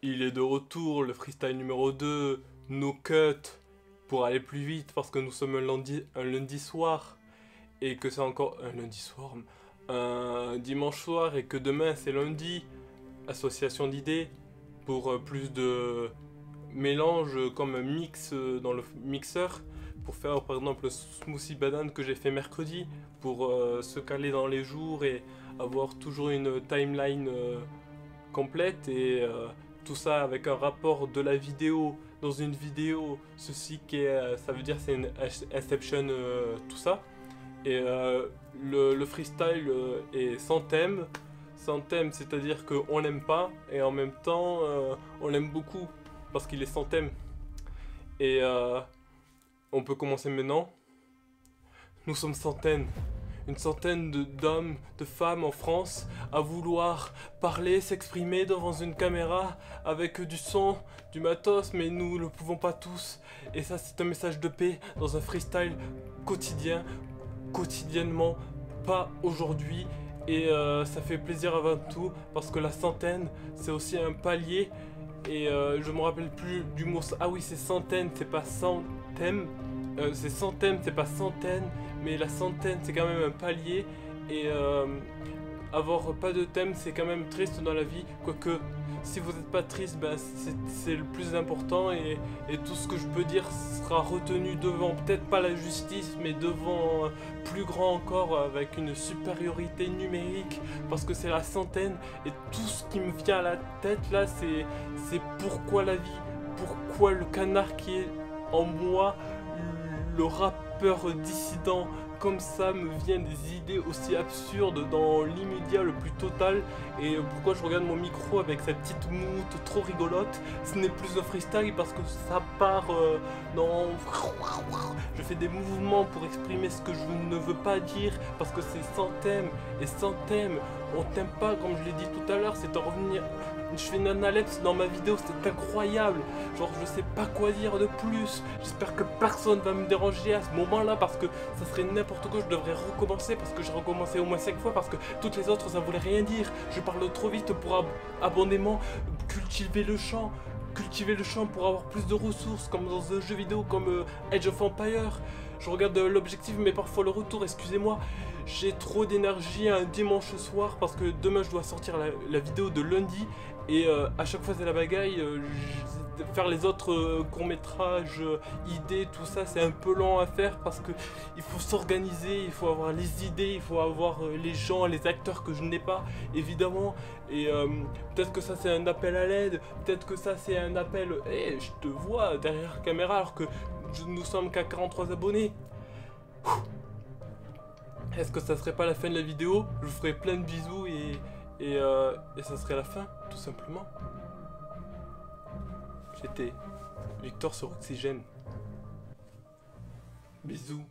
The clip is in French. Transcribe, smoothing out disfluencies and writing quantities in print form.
Il est de retour, le freestyle numéro 2, no cut, pour aller plus vite parce que nous sommes un lundi soir et que c'est encore un lundi soir, un dimanche soir et que demain c'est lundi. Association d'idées pour plus de mélange comme un mix dans le mixeur pour faire par exemple le smoothie banane que j'ai fait mercredi pour se caler dans les jours et avoir toujours une timeline complète et tout ça avec un rapport de la vidéo dans une vidéo, ceci qui est, ça veut dire c'est une Inception tout ça. Et le freestyle est sans thème. Sans thème, c'est-à-dire qu'on l'aime pas et en même temps on l'aime beaucoup parce qu'il est sans thème. Et on peut commencer maintenant. Nous sommes centaines. Une centaine d'hommes, de femmes en France à vouloir parler, s'exprimer devant une caméra avec du son, du matos, mais nous ne le pouvons pas tous. Et ça, c'est un message de paix dans un freestyle quotidien, quotidiennement, pas aujourd'hui. Et ça fait plaisir avant tout parce que la centaine, c'est aussi un palier. Et je me rappelle plus du mot. Ah oui, c'est centaine, c'est pas centaine. C'est centaine, c'est pas centaine. Mais la centaine, c'est quand même un palier. Et avoir pas de thème, c'est quand même triste dans la vie. Quoique, si vous n'êtes pas triste, ben, c'est le plus important. Et tout ce que je peux dire sera retenu devant, peut-être pas la justice, mais devant plus grand encore, avec une supériorité numérique. Parce que c'est la centaine. Et tout ce qui me vient à la tête là, c'est pourquoi la vie, pourquoi le canard qui est en moi, le rappeur dissident comme ça me viennent des idées aussi absurdes dans l'immédiat le plus total. Et pourquoi je regarde mon micro avec cette petite moute trop rigolote, ce n'est plus un freestyle parce que ça part dans... Je fais des mouvements pour exprimer ce que je ne veux pas dire parce que c'est sans thème. Et sans thème, on t'aime pas comme je l'ai dit tout à l'heure, c'est en revenir... Je fais une analepse dans ma vidéo, c'est incroyable. Genre je sais pas quoi dire de plus. J'espère que personne va me déranger à ce moment-là parce que ça serait n'importe quoi. Je devrais recommencer parce que j'ai recommencé au moins 5 fois parce que toutes les autres ça voulait rien dire. Je parle trop vite pour abondément cultiver le champ. Cultiver le champ pour avoir plus de ressources comme dans un jeu vidéo comme Age of Empires. Je regarde l'objectif mais parfois le retour, excusez-moi. J'ai trop d'énergie un dimanche soir parce que demain je dois sortir la vidéo de lundi. Et à chaque fois c'est la bagaille, faire les autres courts-métrages, idées, tout ça c'est un peu lent à faire parce que il faut s'organiser, il faut avoir les idées, il faut avoir les gens, les acteurs que je n'ai pas évidemment. Et peut-être que ça c'est un appel à l'aide, peut-être que ça c'est un appel, hey, je te vois derrière la caméra alors que nous sommes qu'à 43 abonnés. Est-ce que ça serait pas la fin de la vidéo? Je vous ferai plein de bisous et ça serait la fin, tout simplement. J'étais Victor sur Oxygène. Bisous.